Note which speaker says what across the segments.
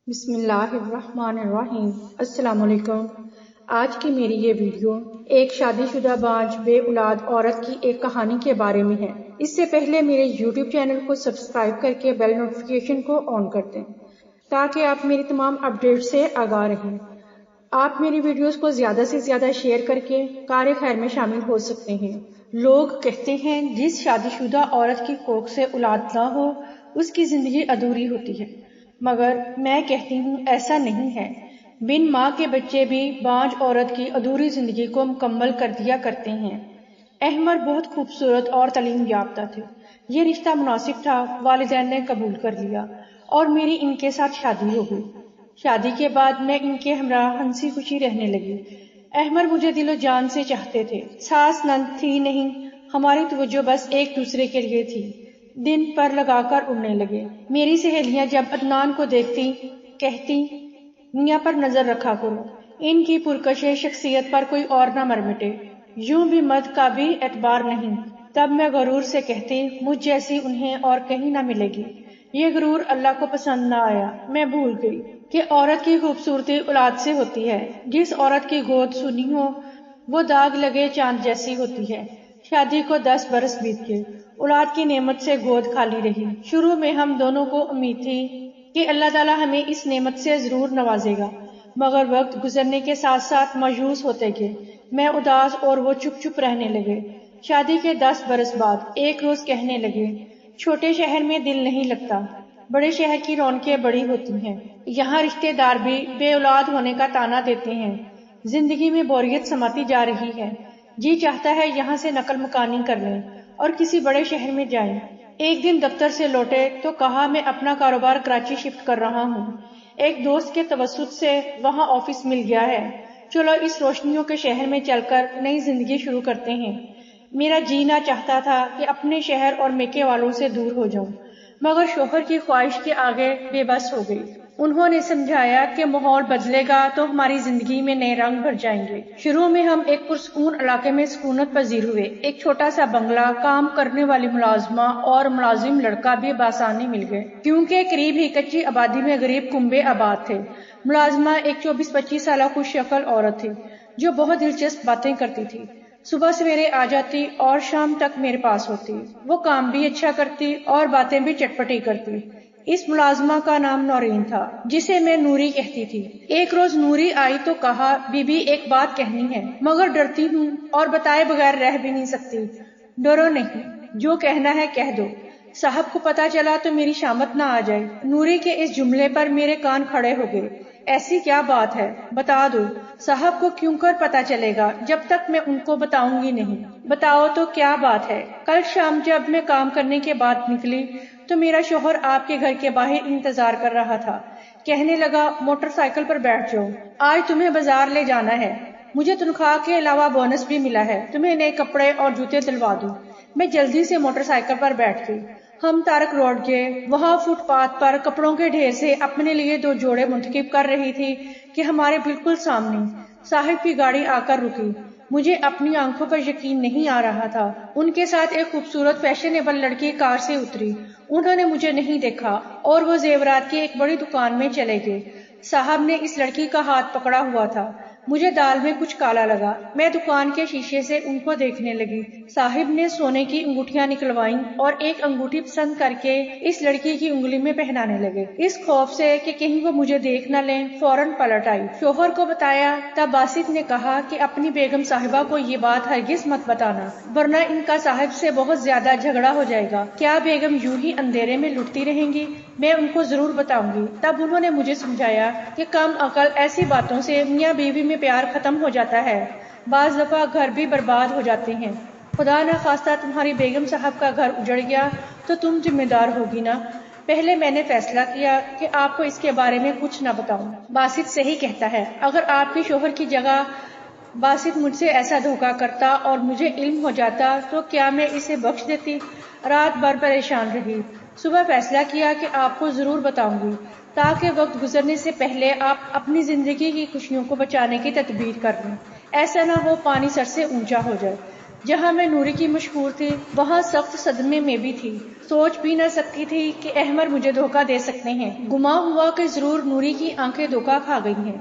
Speaker 1: بسم اللہ الرحمن الرحیم۔ السلام علیکم۔ آج کی میری یہ ویڈیو ایک شادی شدہ بانجھ بے اولاد عورت کی ایک کہانی کے بارے میں ہے۔ اس سے پہلے میرے یوٹیوب چینل کو سبسکرائب کر کے بیل نوٹیفیکیشن کو آن کر دیں تاکہ آپ میری تمام اپڈیٹ سے آگاہ رہیں۔ آپ میری ویڈیوز کو زیادہ سے زیادہ شیئر کر کے کار خیر میں شامل ہو سکتے ہیں۔ لوگ کہتے ہیں جس شادی شدہ عورت کی کوکھ سے اولاد نہ ہو اس کی زندگی ادھوری ہوتی ہے، مگر میں کہتی ہوں ایسا نہیں ہے۔ بن ماں کے بچے بھی بانجھ عورت کی ادھوری زندگی کو مکمل کر دیا کرتے ہیں۔ احمد بہت خوبصورت اور تعلیم یافتہ تھے۔ یہ رشتہ مناسب تھا، والدین نے قبول کر لیا اور میری ان کے ساتھ شادی ہو گئی۔ شادی کے بعد میں ان کے ہمراہ ہنسی خوشی رہنے لگی۔ احمد مجھے دل و جان سے چاہتے تھے۔ ساس نند تھی نہیں، ہماری توجہ بس ایک دوسرے کے لیے تھی۔ دن پر لگا کر اڑنے لگے۔ میری سہیلیاں جب عدنان کو دیکھتی کہتی میاں پر نظر رکھا کرو، ان کی پرکشش شخصیت پر کوئی اور نہ مر مٹے، یوں بھی مرد کا بھی اعتبار نہیں۔ تب میں غرور سے کہتی مجھ جیسی انہیں اور کہیں نہ ملے گی۔ یہ غرور اللہ کو پسند نہ آیا۔ میں بھول گئی کہ عورت کی خوبصورتی اولاد سے ہوتی ہے۔ جس عورت کی گود سونی ہو وہ داغ لگے چاند جیسی ہوتی ہے۔ شادی کو 10 برس بیت گئے، اولاد کی نعمت سے گود خالی رہی۔ شروع میں ہم دونوں کو امید تھی کہ اللہ تعالیٰ ہمیں اس نعمت سے ضرور نوازے گا، مگر وقت گزرنے کے ساتھ ساتھ مایوس ہوتے گئے۔ میں اداس اور وہ چپ چپ رہنے لگے۔ شادی کے 10 برس بعد ایک روز کہنے لگے چھوٹے شہر میں دل نہیں لگتا، بڑے شہر کی رونقیں بڑی ہوتی ہیں، یہاں رشتے دار بھی بے اولاد ہونے کا طعنہ دیتے ہیں، زندگی میں بوریت سماتی جا رہی ہے، جی چاہتا ہے یہاں سے نقل مکانی کر لیں اور کسی بڑے شہر میں جائیں۔ ایک دن دفتر سے لوٹے تو کہا میں اپنا کاروبار کراچی شفٹ کر رہا ہوں، ایک دوست کے توسط سے وہاں آفس مل گیا ہے، چلو اس روشنیوں کے شہر میں چل کر نئی زندگی شروع کرتے ہیں۔ میرا جینا چاہتا تھا کہ اپنے شہر اور میکے والوں سے دور ہو جاؤں، مگر شوہر کی خواہش کے آگے بے بس ہو گئی۔ انہوں نے سمجھایا کہ ماحول بدلے گا تو ہماری زندگی میں نئے رنگ بھر جائیں گے۔ شروع میں ہم ایک پرسکون علاقے میں سکونت پذیر ہوئے۔ ایک چھوٹا سا بنگلہ، کام کرنے والی ملازمہ اور ملازم لڑکا بھی بآسانی مل گئے، کیونکہ قریب ہی کچی آبادی میں غریب کنبے آباد تھے۔ ملازمہ ایک 24-25 سالہ خوش شکل عورت تھی جو بہت دلچسپ باتیں کرتی تھی۔ صبح سویرے آ جاتی اور شام تک میرے پاس ہوتی۔ وہ کام بھی اچھا کرتی اور باتیں بھی چٹپٹی کرتی۔ اس ملازمہ کا نام نورین تھا، جسے میں نوری کہتی تھی۔ ایک روز نوری آئی تو کہا بی بی ایک بات کہنی ہے، مگر ڈرتی ہوں اور بتائے بغیر رہ بھی نہیں سکتی۔ ڈرو نہیں، جو کہنا ہے کہہ دو، صاحب کو پتا چلا تو میری شامت نہ آ جائے۔ نوری کے اس جملے پر میرے کان کھڑے ہو گئے۔ ایسی کیا بات ہے، بتا دو، صاحب کو کیوں کر پتا چلے گا جب تک میں ان کو بتاؤں گی نہیں۔ بتاؤ تو کیا بات ہے۔ کل شام جب میں کام کرنے کے بعد نکلی تو میرا شوہر آپ کے گھر کے باہر انتظار کر رہا تھا۔ کہنے لگا موٹر سائیکل پر بیٹھ جاؤ، آج تمہیں بازار لے جانا ہے، مجھے تنخواہ کے علاوہ بونس بھی ملا ہے، تمہیں نئے کپڑے اور جوتے دلوا دوں۔ میں جلدی سے موٹر سائیکل پر بیٹھ گئی۔ ہم تارک روڈ گئے۔ وہاں فٹ پاتھ پر کپڑوں کے ڈھیر سے اپنے لیے 2 جوڑے منتخب کر رہی تھی کہ ہمارے بالکل سامنے صاحب کی گاڑی آ کر رکی۔ مجھے اپنی آنکھوں پر یقین نہیں آ رہا تھا۔ ان کے ساتھ ایک خوبصورت فیشنیبل لڑکی کار سے اتری۔ انہوں نے مجھے نہیں دیکھا اور وہ زیورات کی ایک بڑی دکان میں چلے گئے۔ صاحب نے اس لڑکی کا ہاتھ پکڑا ہوا تھا۔ مجھے دال میں کچھ کالا لگا۔ میں دکان کے شیشے سے ان کو دیکھنے لگی۔ صاحب نے سونے کی انگوٹھیاں نکلوائیں اور ایک انگوٹھی پسند کر کے اس لڑکی کی انگلی میں پہنانے لگے۔ اس خوف سے کہ کہیں وہ مجھے دیکھ نہ لیں فوراً پلٹ آئی۔ شوہر کو بتایا تب باسط نے کہا کہ اپنی بیگم صاحبہ کو یہ بات ہرگز مت بتانا، ورنہ ان کا صاحب سے بہت زیادہ جھگڑا ہو جائے گا۔ کیا بیگم یوں ہی اندھیرے میں لٹتی رہیں گی؟ میں ان کو ضرور بتاؤں گی۔ تب انہوں نے مجھے سمجھایا کہ کم عقل ایسی باتوں سے میاں بیوی میں پیار ختم ہو جاتا ہے، بعض دفعہ گھر بھی برباد ہو جاتے ہیں۔ خدا نہ خواستہ تمہاری بیگم صاحب کا گھر اجڑ گیا تو تم ذمہ دار ہوگی نا۔ پہلے میں نے فیصلہ کیا کہ آپ کو اس کے بارے میں کچھ نہ بتاؤں۔ باسط صحیح کہتا ہے، اگر آپ کے شوہر کی جگہ باسط مجھ سے ایسا دھوکہ کرتا اور مجھے علم ہو جاتا تو کیا میں اسے بخش دیتی؟ رات بھر پریشان رہی۔ صبح فیصلہ کیا کہ آپ کو ضرور بتاؤں گی تاکہ وقت گزرنے سے پہلے آپ اپنی زندگی کی خوشیوں کو بچانے کی تدبیر کر لیں، ایسا نہ ہو پانی سر سے اونچا ہو جائے۔ جہاں میں نوری کی مشہور تھی وہاں سخت صدمے میں بھی تھی۔ سوچ بھی نہ سکتی تھی کہ احمر مجھے دھوکہ دے سکتے ہیں۔ گما ہوا کہ ضرور نوری کی آنکھیں دھوکہ کھا گئی ہیں۔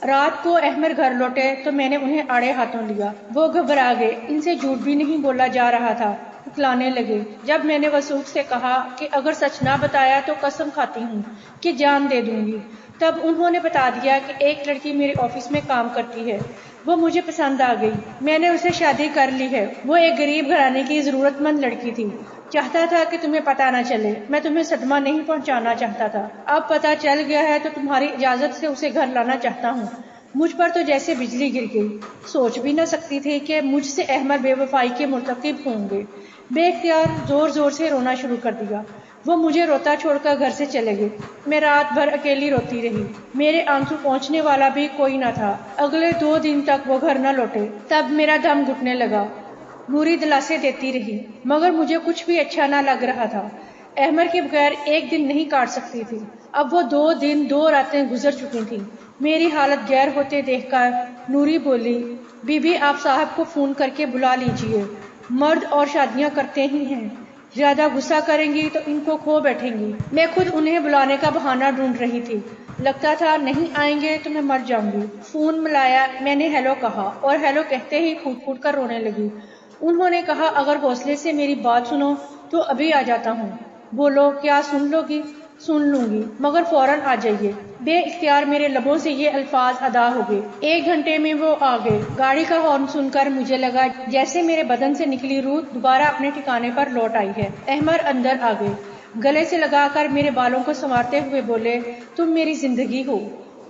Speaker 1: رات کو احمر گھر لوٹے تو میں نے انہیں آڑے ہاتھوں لیا۔ وہ گھبرا گئے، ان سے جھوٹ بھی نہیں بولا جا رہا تھا، اکلانے لگے۔ جب میں نے وثوق سے کہا کہ اگر سچ نہ بتایا تو قسم کھاتی ہوں کہ جان دے دوں گی، تب انہوں نے بتا دیا کہ ایک لڑکی میرے آفس میں کام کرتی ہے، وہ مجھے پسند آ گئی، میں نے اسے شادی کر لی ہے۔ وہ ایک غریب گھرانے کی ضرورت مند لڑکی تھی، چاہتا تھا کہ تمہیں پتہ نہ چلے، میں تمہیں صدمہ نہیں پہنچانا چاہتا تھا، اب پتہ چل گیا ہے تو تمہاری اجازت سے اسے گھر لانا چاہتا ہوں۔ مجھ پر تو جیسے بجلی گر گئی، سوچ بھی نہ سکتی تھی کہ مجھ سے احمر بے وفائی کے مرتکب ہوں گے۔ بے اختیار زور زور سے رونا شروع کر دیا۔ وہ مجھے روتا چھوڑ کر گھر سے چلے گئے۔ میں رات بھر اکیلی روتی رہی، میرے آنسو پہنچنے والا بھی کوئی نہ تھا۔ اگلے 2 دن تک وہ گھر نہ لوٹے، تب میرا دم گھٹنے لگا۔ نوری دلاسے دیتی رہی مگر مجھے کچھ بھی اچھا نہ لگ رہا تھا۔ احمر کے بغیر ایک دن نہیں کاٹ سکتی تھی۔ اب وہ 2 دن 2 راتیں گزر چکی تھیں۔ میری حالت غیر ہوتے دیکھ کر نوری بولی، بی بی آپ صاحب کو فون کر کے بلا لیجئے، مرد اور شادیاں کرتے ہی ہیں، زیادہ غصہ کریں گی تو ان کو کھو بیٹھیں گی۔ میں خود انہیں بلانے کا بہانہ ڈھونڈ رہی تھی، لگتا تھا نہیں آئیں گے تو میں مر جاؤں گی۔ فون ملایا، میں نے ہیلو کہا اور ہیلو کہتے ہی پھوٹ پھوٹ کر رونے لگی۔ انہوں نے کہا اگر حوصلے سے میری بات سنو تو ابھی آ جاتا ہوں۔ بولو کیا سن لو گی؟ سن لوں گی مگر فوراً آ جائیے۔ بے اختیار میرے لبوں سے یہ الفاظ ادا ہو گئے۔ 1 گھنٹے میں وہ آ گئے۔ گاڑی کا ہارن سن کر مجھے لگا جیسے میرے بدن سے نکلی روح دوبارہ اپنے ٹھکانے پر لوٹ آئی ہے۔ احمر اندر آ گئے، گلے سے لگا کر میرے بالوں کو سنوارتے ہوئے بولے، تم میری زندگی ہو۔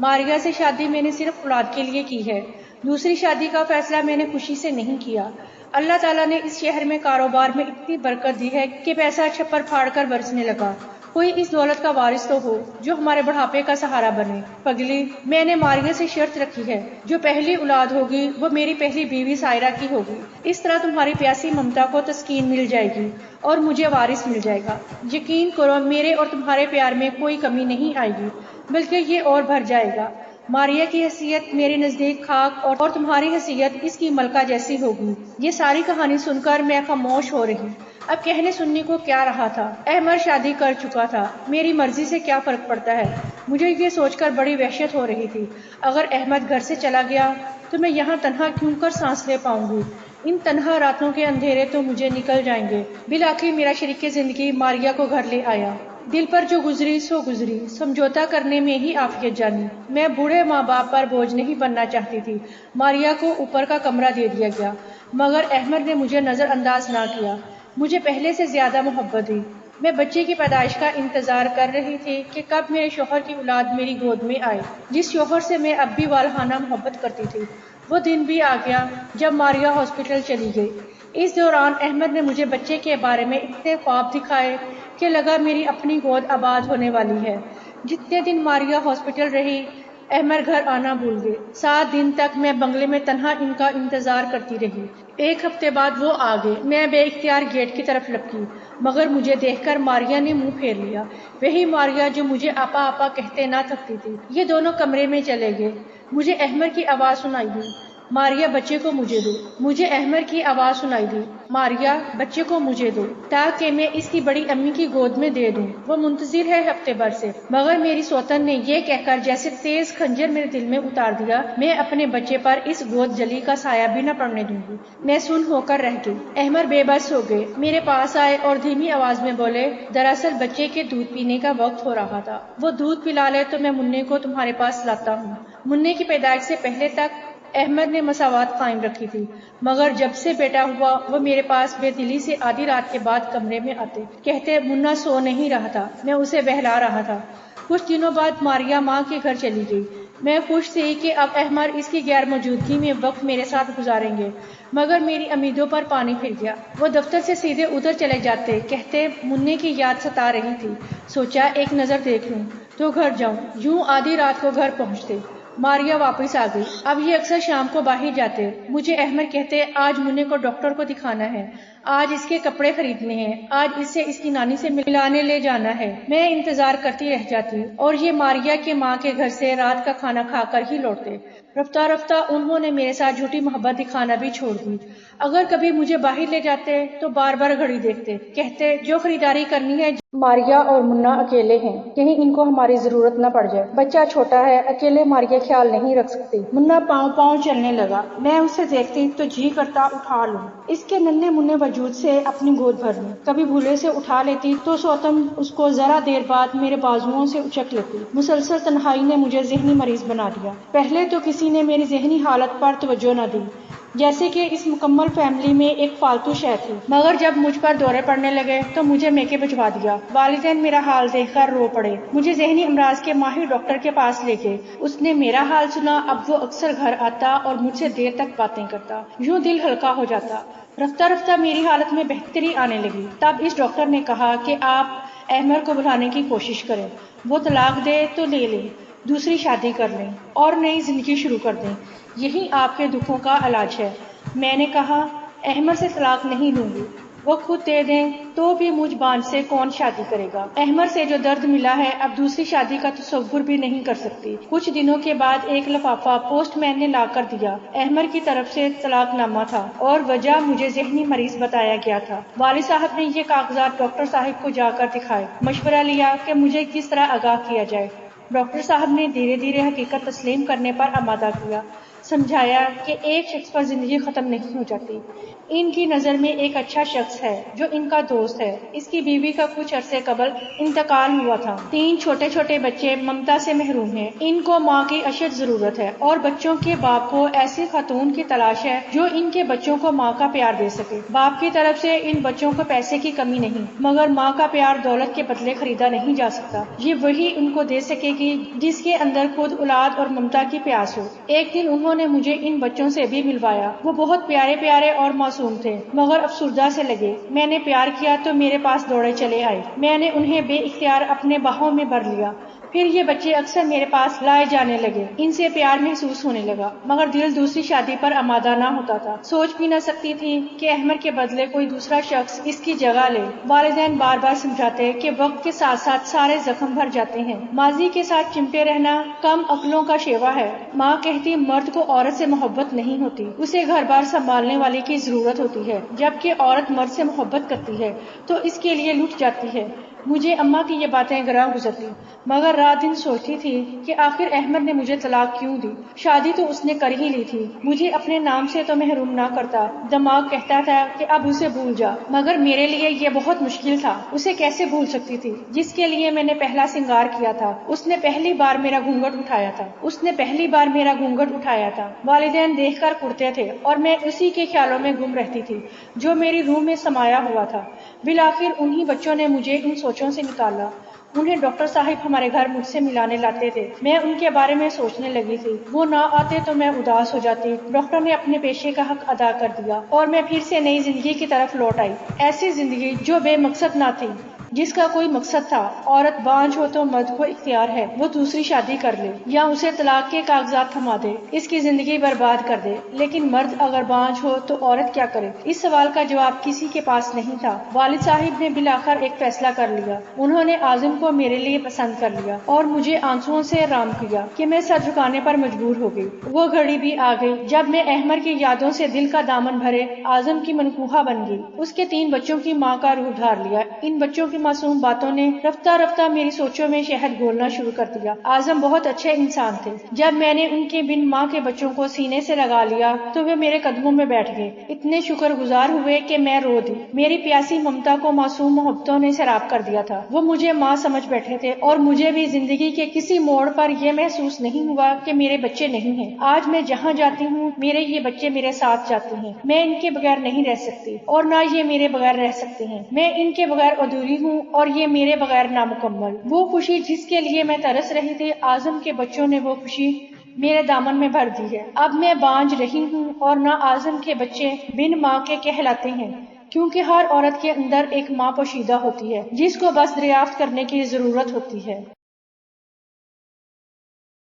Speaker 1: ماریا سے شادی میں نے صرف اولاد کے لیے کی ہے، دوسری شادی کا فیصلہ میں نے خوشی سے نہیں کیا۔ اللہ تعالیٰ نے اس شہر میں کاروبار میں اتنی برکت دی ہے کہ پیسہ چھپر پھاڑ کر برسنے لگا۔ کوئی اس دولت کا وارث تو ہو جو ہمارے بڑھاپے کا سہارا بنے۔ پگلی، میں نے ماریا سے شرط رکھی ہے، جو پہلی اولاد ہوگی وہ میری پہلی بیوی سائرہ کی ہوگی۔ اس طرح تمہاری پیاسی ممتا کو تسکین مل جائے گی اور مجھے وارث مل جائے گا۔ یقین کرو میرے اور تمہارے پیار میں کوئی کمی نہیں آئے گی، بلکہ یہ اور بڑھ جائے گا۔ ماریا کی حیثیت میرے نزدیک خاک اور تمہاری حیثیت اس کی ملکہ جیسی ہوگی۔ یہ ساری کہانی سن کر میں خاموش ہو رہی۔ اب کہنے سننے کو کیا رہا تھا؟ احمر شادی کر چکا تھا، میری مرضی سے کیا فرق پڑتا ہے؟ مجھے یہ سوچ کر بڑی وحشت ہو رہی تھی، اگر احمد گھر سے چلا گیا تو میں یہاں تنہا کیوں کر سانس لے پاؤں گی؟ ان تنہا راتوں کے اندھیرے تو مجھے نکل جائیں گے۔ بالآخر میرا شریک زندگی ماریا کو گھر لے آیا۔ دل پر جو گزری سو گزری، سمجھوتا کرنے میں ہی عافیت جانی۔ میں بوڑھے ماں باپ پر بوجھ نہیں بننا چاہتی تھی۔ ماریا کو اوپر کا کمرہ دے دیا گیا، مگر احمد نے مجھے نظر انداز نہ کیا، مجھے پہلے سے زیادہ محبت دی۔ میں بچے کی پیدائش کا انتظار کر رہی تھی کہ کب میرے شوہر کی اولاد میری گود میں آئے، جس شوہر سے میں اب بھی والہانہ محبت کرتی تھی۔ وہ دن بھی آ گیا جب ماریا ہاسپٹل چلی گئی۔ اس دوران احمد نے مجھے بچے کے بارے میں اتنے خواب دکھائے کہ لگا میری اپنی گود آباد ہونے والی ہے۔ جتنے دن ماریا ہاسپٹل رہی، احمد گھر آنا بھول گئے۔ 7 دن تک میں بنگلے میں تنہا ان کا انتظار کرتی رہی۔ 1 ہفتے بعد وہ آ گئے۔ میں بے اختیار گیٹ کی طرف لپکی، مگر مجھے دیکھ کر ماریا نے منہ پھیر لیا، وہی ماریا جو مجھے آپا آپا کہتے نہ تھکتی تھی۔ یہ دونوں کمرے میں چلے گئے۔ مجھے احمد کی آواز سنائی دی، ماریا بچے کو مجھے دو۔ مجھے احمد کی آواز سنائی دی، ماریا بچے کو مجھے دو تاکہ میں اس کی بڑی امی کی گود میں دے دوں، وہ منتظر ہے ہفتے بھر سے۔ مگر میری سوتن نے یہ کہہ کر جیسے تیز خنجر میرے دل میں اتار دیا، میں اپنے بچے پر اس گود جلی کا سایہ بھی نہ پڑنے دوں گی۔ میں سن ہو کر رہ گئی۔ احمد بے بس ہو گئے، میرے پاس آئے اور دھیمی آواز میں بولے، دراصل بچے کے دودھ پینے کا وقت ہو رہا تھا، وہ دودھ پلا لے تو میں مننے کو تمہارے پاس لاتا ہوں۔ مننے کی پیدائش سے پہلے تک احمد نے مساوات قائم رکھی تھی، مگر جب سے بیٹا ہوا وہ میرے پاس بے دلی سے آدھی رات کے بعد کمرے میں آتے، کہتے منا سو نہیں رہا تھا، میں اسے بہلا رہا تھا۔ کچھ دنوں بعد ماریا ماں کے گھر چلی گئی۔ میں خوش تھی کہ اب احمد اس کی غیر موجودگی میں وقت میرے ساتھ گزاریں گے، مگر میری امیدوں پر پانی پھر گیا۔ وہ دفتر سے سیدھے ادھر چلے جاتے، کہتے مننے کی یاد ستا رہی تھی، سوچا ایک نظر دیکھ لوں تو گھر جاؤں، یوں آدھی رات کو گھر پہنچتے۔ ماریا واپس آ گئی۔ اب یہ اکثر شام کو باہر جاتے۔ مجھے احمد کہتے آج مننے کو ڈاکٹر کو دکھانا ہے، آج اس کے کپڑے خریدنے ہیں، آج اسے اس کی نانی سے ملانے لے جانا ہے۔ میں انتظار کرتی رہ جاتی اور یہ ماریا کے ماں کے گھر سے رات کا کھانا کھا کر ہی لوٹتے۔ رفتہ رفتہ انہوں نے میرے ساتھ جھوٹی محبت دکھانا بھی چھوڑ دی۔ اگر کبھی مجھے باہر لے جاتے تو بار بار گھڑی دیکھتے، کہتے جو خریداری کرنی ہے ماریا اور منا اکیلے ہیں، کہیں ان کو ہماری ضرورت نہ پڑ جائے، بچہ چھوٹا ہے، اکیلے ماریا خیال نہیں رکھ سکتی۔ منا پاؤں پاؤں چلنے لگا، میں اسے دیکھتی تو جی کرتا اٹھا لوں، اس کے ننھے منھے وجود سے اپنی گود بھر لوں۔ کبھی بھولے سے اٹھا لیتی تو سوتم اس کو ذرا دیر بعد میرے بازوؤں سے اچک لیتی۔ مسلسل تنہائی نے مجھے ذہنی مریض بنا دیا۔ پہلے تو کسی نے میری ذہنی حالت پر توجہ نہ دی، جیسے کہ اس مکمل فیملی میں ایک فالتو شے تھی، مگر جب مجھ پر دورے پڑنے لگے تو مجھے میکے بھجوا دیا۔ والدین میرا حال دیکھ کر رو پڑے، مجھے ذہنی امراض کے ماہر ڈاکٹر کے پاس لے گئے۔ اس نے میرا حال سنا، اب وہ اکثر گھر آتا اور مجھ سے دیر تک باتیں کرتا، یوں دل ہلکا ہو جاتا۔ رفتہ رفتہ میری حالت میں بہتری آنے لگی۔ تب اس ڈاکٹر نے کہا کہ آپ احمر کو بلانے کی کوشش کریں، وہ طلاق دے تو لے لیں، دوسری شادی کر لیں اور نئی زندگی شروع کر دیں، یہی آپ کے دکھوں کا علاج ہے۔ میں نے کہا احمر سے طلاق نہیں لوں گی، وہ خود دے دیں تو بھی مجھ بانجھ سے کون شادی کرے گا؟ احمر سے جو درد ملا ہے اب دوسری شادی کا تصور بھی نہیں کر سکتی۔ کچھ دنوں کے بعد ایک لفافہ پوسٹ مین نے لا کر دیا، احمر کی طرف سے طلاق نامہ تھا اور وجہ مجھے ذہنی مریض بتایا گیا تھا۔ والد صاحب نے یہ کاغذات ڈاکٹر صاحب کو جا کر دکھائے، مشورہ لیا کہ مجھے کس طرح آگاہ کیا جائے۔ ڈاکٹر صاحب نے دھیرے دھیرے حقیقت تسلیم کرنے پر آمادہ کیا، سمجھایا کہ ایک شخص پر زندگی ختم نہیں ہو جاتی، ان کی نظر میں ایک اچھا شخص ہے جو ان کا دوست ہے، اس کی بیوی کا کچھ عرصے قبل انتقال ہوا تھا، 3 چھوٹے چھوٹے بچے ممتا سے محروم ہیں، ان کو ماں کی اشد ضرورت ہے اور بچوں کے باپ کو ایسی خاتون کی تلاش ہے جو ان کے بچوں کو ماں کا پیار دے سکے۔ باپ کی طرف سے ان بچوں کو پیسے کی کمی نہیں، مگر ماں کا پیار دولت کے بدلے خریدا نہیں جا سکتا، یہ وہی ان کو دے سکے گی جس کے اندر خود اولاد اور ممتا کی پیاس ہو۔ ایک دن انہوں نے مجھے ان بچوں سے بھی ملوایا، وہ بہت پیارے پیارے اور معصوم تھے مگر افسردہ سے لگے۔ میں نے پیار کیا تو میرے پاس دوڑے چلے آئے، میں نے انہیں بے اختیار اپنے باہوں میں بھر لیا، پھر یہ بچے اکثر میرے پاس لائے جانے لگے، ان سے پیار محسوس ہونے لگا، مگر دل دوسری شادی پر آمادہ نہ ہوتا تھا۔ سوچ بھی نہ سکتی تھی کہ احمر کے بدلے کوئی دوسرا شخص اس کی جگہ لے۔ والدین بار بار سمجھاتے کہ وقت کے ساتھ ساتھ سارے زخم بھر جاتے ہیں، ماضی کے ساتھ چمٹے رہنا کم عقلوں کا شیوا ہے۔ ماں کہتی مرد کو عورت سے محبت نہیں ہوتی، اسے گھر بار سنبھالنے والے کی ضرورت ہوتی ہے، جبکہ عورت مرد سے محبت کرتی ہے تو اس کے لیے لٹ جاتی ہے۔ مجھے اماں کی یہ باتیں گراں گزرتی، مگر رات دن سوچتی تھی کہ آخر احمد نے مجھے طلاق کیوں دی، شادی تو اس نے کر ہی لی تھی، مجھے اپنے نام سے تو محروم نہ کرتا۔ دماغ کہتا تھا کہ اب اسے بھول جا، مگر میرے لیے یہ بہت مشکل تھا، اسے کیسے بھول سکتی تھی جس کے لیے میں نے پہلا سنگار کیا تھا، اس نے پہلی بار میرا گھونگھٹ اٹھایا تھا، والدین دیکھ کر کڑتے تھے اور میں اسی کے خیالوں میں گم رہتی تھی جو میری روح میں سمایا ہوا تھا۔ بالآخر انہی بچوں نے مجھے ان سوچوں سے نکالا، انہیں ڈاکٹر صاحب ہمارے گھر مجھ سے ملانے لاتے تھے، میں ان کے بارے میں سوچنے لگی تھی، وہ نہ آتے تو میں اداس ہو جاتی۔ ڈاکٹر نے اپنے پیشے کا حق ادا کر دیا اور میں پھر سے نئی زندگی کی طرف لوٹ آئی، ایسی زندگی جو بے مقصد نہ تھی، جس کا کوئی مقصد تھا۔ عورت بانجھ ہو تو مرد کو اختیار ہے وہ دوسری شادی کر لے یا اسے طلاق کے کاغذات تھما دے، اس کی زندگی برباد کر دے، لیکن مرد اگر بانجھ ہو تو عورت کیا کرے؟ اس سوال کا جواب کسی کے پاس نہیں تھا۔ والد صاحب نے بالآخر ایک فیصلہ کر لیا، انہوں نے اعظم کو میرے لیے پسند کر لیا اور مجھے آنسوؤں سے رام کیا کہ میں سر جھکانے پر مجبور ہو گئی۔ وہ گھڑی بھی آ گئی جب میں احمر کی یادوں سے دل کا دامن بھرے اعظم کی منقوہ بن گئی، اس کے 3 بچوں کی ماں کا روح دھار لیا۔ ان بچوں کی معصوم باتوں نے رفتہ رفتہ میری سوچوں میں شہد گھولنا شروع کر دیا۔ اعظم بہت اچھے انسان تھے، جب میں نے ان کے بن ماں کے بچوں کو سینے سے لگا لیا تو وہ میرے قدموں میں بیٹھ گئے، اتنے شکر گزار ہوئے کہ میں رو دی۔ میری پیاسی ممتا کو معصوم محبتوں نے سیراب کر دیا تھا، وہ مجھے ماں سمجھ بیٹھے تھے اور مجھے بھی زندگی کے کسی موڑ پر یہ محسوس نہیں ہوا کہ میرے بچے نہیں ہیں۔ آج میں جہاں جاتی ہوں میرے یہ بچے میرے ساتھ جاتے ہیں، میں ان کے بغیر نہیں رہ سکتی اور نہ یہ میرے بغیر رہ سکتے ہیں، میں ان کے بغیر ادھوری ہوں اور یہ میرے بغیر نامکمل۔ وہ خوشی جس کے لیے میں ترس رہی تھی، اعظم کے بچوں نے وہ خوشی میرے دامن میں بھر دی ہے۔ اب میں بانجھ رہی ہوں اور نہ اعظم کے بچے بن ماں کے کہلاتے ہیں، کیونکہ ہر عورت کے اندر ایک ماں پوشیدہ ہوتی ہے جس کو بس دریافت کرنے کی ضرورت ہوتی ہے۔